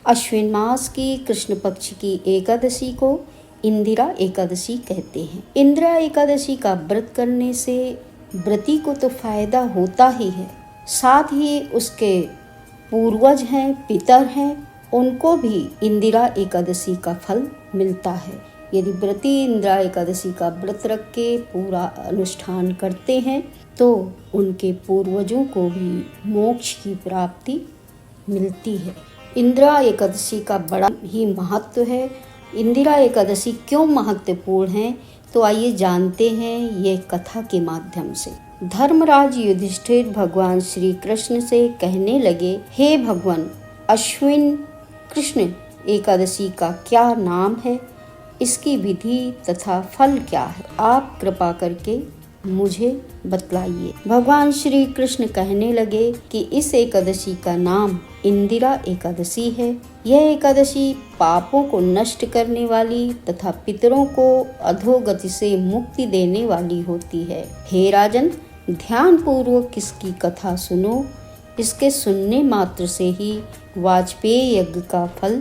अश्विन मास की कृष्ण पक्ष की एकादशी को इंदिरा एकादशी कहते हैं। इंदिरा एकादशी का व्रत करने से व्रती को तो फायदा होता ही है, साथ ही उसके पूर्वज हैं, पितर हैं, उनको भी इंदिरा एकादशी का फल मिलता है। यदि व्रती इंदिरा एकादशी का व्रत रख के पूरा अनुष्ठान करते हैं तो उनके पूर्वजों को भी मोक्ष की प्राप्ति मिलती है। इंदिरा एकादशी का बड़ा ही महत्व है। इंदिरा एकादशी क्यों महत्वपूर्ण है, तो आइए जानते हैं ये कथा के माध्यम से। धर्मराज युधिष्ठिर भगवान श्री कृष्ण से कहने लगे, हे भगवान, अश्विन कृष्ण एकादशी का क्या नाम है, इसकी विधि तथा फल क्या है, आप कृपा करके मुझे बतलाइए। भगवान श्री कृष्ण कहने लगे कि इस एकादशी का नाम इंदिरा एकादशी है। यह एकादशी पापों को नष्ट करने वाली तथा पितरों को अधोगति से मुक्ति देने वाली होती है। हे राजन, ध्यान पूर्वक इसकी कथा सुनो। इसके सुनने मात्र से ही वाजपेय यज्ञ का फल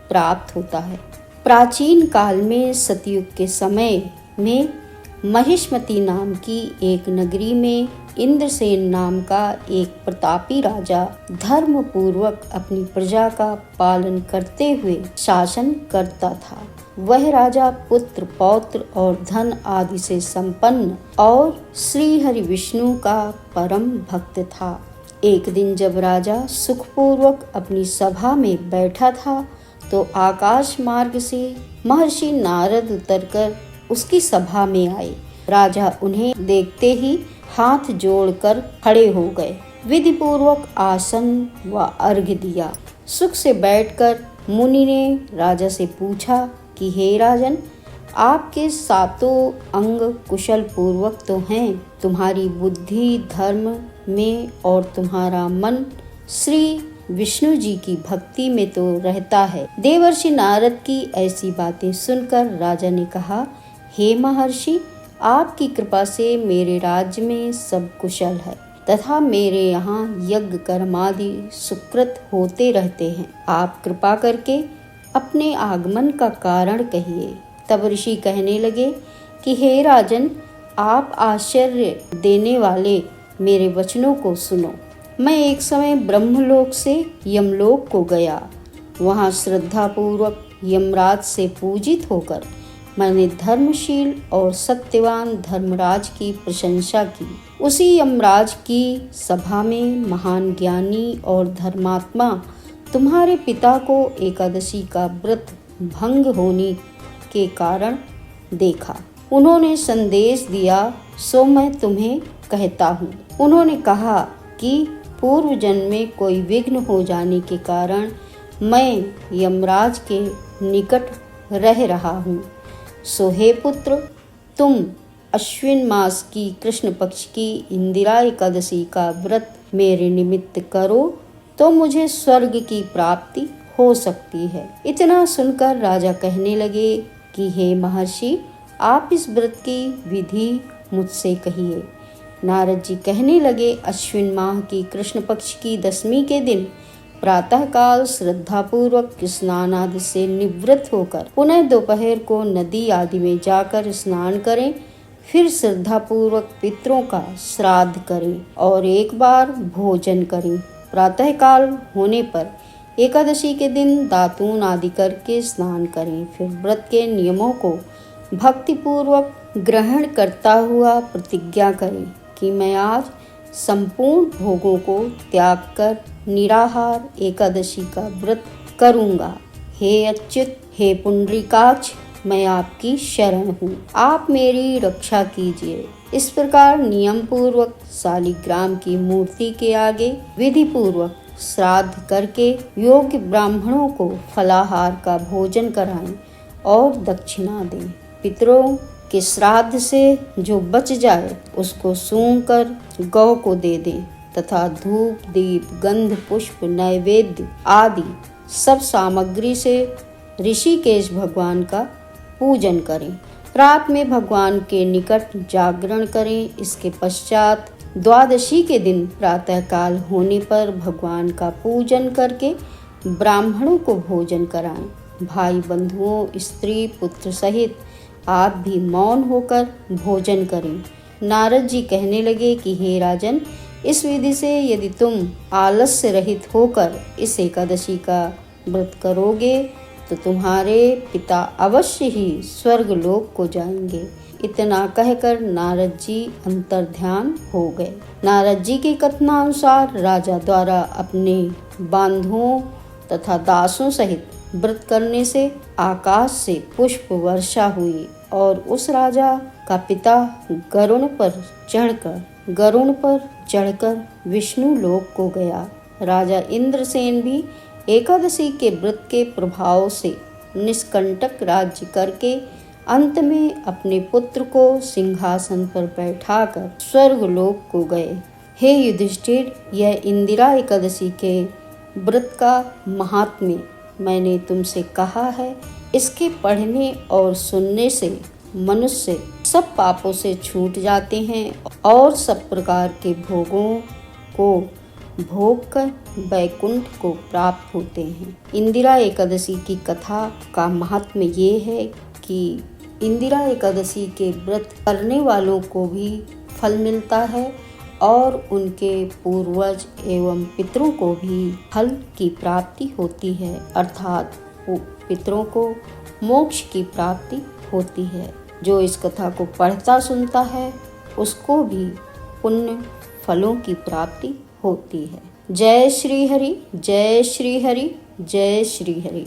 प्राप्त होता है। प्राचीन काल में सतयुग के समय में महिष्मती नाम की एक नगरी में इंद्रसेन नाम का एक प्रतापी राजा धर्म पूर्वक अपनी प्रजा का पालन करते हुए शासन करता था। वह राजा पुत्र, पौत्र और धन आदि से संपन्न और श्री हरि विष्णु का परम भक्त था। एक दिन जब राजा सुखपूर्वक अपनी सभा में बैठा था तो आकाश मार्ग से महर्षि नारद उतरकर उसकी सभा में आए। राजा उन्हें देखते ही हाथ जोड़कर खड़े हो गए, विधि पूर्वक आसन व अर्घ्य दिया। सुख से बैठकर मुनि ने राजा से पूछा कि हे राजन, आपके सातों अंग कुशल पूर्वक तो हैं, तुम्हारी बुद्धि धर्म में और तुम्हारा मन श्री विष्णु जी की भक्ति में तो रहता है। देवर्षि नारद की ऐसी बातें सुनकर राजा ने कहा, हे महर्षि, आपकी कृपा से मेरे राज्य में सब कुशल है तथा मेरे यहाँ यज्ञ कर्मादि सुकृत होते रहते हैं। आप कृपा करके अपने आगमन का कारण कहिए। तब ऋषि कहने लगे कि हे राजन, आप आश्चर्य देने वाले मेरे वचनों को सुनो। मैं एक समय ब्रह्मलोक से यमलोक को गया। वहाँ श्रद्धा पूर्वक यमराज से पूजित होकर मैंने धर्मशील और सत्यवान धर्मराज की प्रशंसा की। उसी यमराज की सभा में महान ज्ञानी और धर्मात्मा तुम्हारे पिता को एकादशी का व्रत भंग होने के कारण देखा। उन्होंने संदेश दिया, सो मैं तुम्हें कहता हूँ। उन्होंने कहा कि पूर्व जन्म में कोई विघ्न हो जाने के कारण मैं यमराज के निकट रह रहा हूँ। सो हे पुत्र, तुम अश्विन मास की कृष्ण पक्ष की इंदिरा एकादशी का व्रत मेरे निमित्त करो तो मुझे स्वर्ग की प्राप्ति हो सकती है। इतना सुनकर राजा कहने लगे कि हे महर्षि, आप इस व्रत की विधि मुझसे कहिए। नारद जी कहने लगे, अश्विन माह की कृष्ण पक्ष की दशमी के दिन प्रातः काल श्रद्धा पूर्वक स्नान आदि से निवृत्त होकर पुनः दोपहर को नदी आदि में जाकर स्नान करें। फिर श्रद्धा पूर्वक पितरों का श्राद्ध करें और एक बार भोजन करें। प्रातः काल होने पर एकादशी के दिन दातून आदि करके स्नान करें। फिर व्रत के नियमों को भक्ति पूर्वक ग्रहण करता हुआ प्रतिज्ञा करें कि मैं आज संपूर्ण भोगों को त्याग कर निराहार एकादशी का व्रत करूंगा। हे अच्युत, हे पुंडरीकाक्ष, मैं आपकी शरण हूँ, आप मेरी रक्षा कीजिए। इस प्रकार नियम पूर्वक शालिग्राम की मूर्ति के आगे विधि पूर्वक श्राद्ध करके योग्य ब्राह्मणों को फलाहार का भोजन कराएं और दक्षिणा दें। पितरों के श्राद्ध से जो बच जाए उसको सूंघ कर गौ को दे दें तथा धूप, दीप, गंध, पुष्प, नैवेद्य आदि सब सामग्री से ऋषिकेश भगवान का पूजन करें। रात में भगवान के निकट जागरण करें। इसके पश्चात द्वादशी के दिन प्रातः काल होने पर भगवान का पूजन करके ब्राह्मणों को भोजन कराएं। भाई बंधुओं, स्त्री पुत्र सहित आप भी मौन होकर भोजन करें। नारद जी कहने लगे कि हे राजन, इस विधि से यदि तुम आलस्य रहित होकर इस एकादशी का व्रत करोगे तो तुम्हारे पिता अवश्य ही स्वर्ग लोक को जाएंगे। इतना कहकर नारद जी अंतर्ध्यान हो गए। नारद जी के कथनानुसार राजा द्वारा अपने बांधुओं तथा दासों सहित व्रत करने से आकाश से पुष्प वर्षा हुई और उस राजा का पिता गरुड़ पर चढ़कर विष्णु लोक को गया। राजा इंद्रसेन भी एकादशी के व्रत के प्रभाव से निष्कंटक राज्य करके अंत में अपने पुत्र को सिंहासन पर बैठाकर स्वर्ग लोक को गए। हे युधिष्ठिर, यह इंदिरा एकादशी के व्रत का महात्म्य मैंने तुमसे कहा है। इसके पढ़ने और सुनने से मनुष्य सब पापों से छूट जाते हैं और सब प्रकार के भोगों को भोग कर वैकुंठ को प्राप्त होते हैं। इंदिरा एकादशी की कथा का महात्म्य ये है कि इंदिरा एकादशी के व्रत करने वालों को भी फल मिलता है और उनके पूर्वज एवं पितरों को भी फल की प्राप्ति होती है, अर्थात पितरों को मोक्ष की प्राप्ति होती है। जो इस कथा को पढ़ता सुनता है उसको भी पुण्य फलों की प्राप्ति होती है। जय श्री हरि, जय श्री हरि, जय श्री हरि।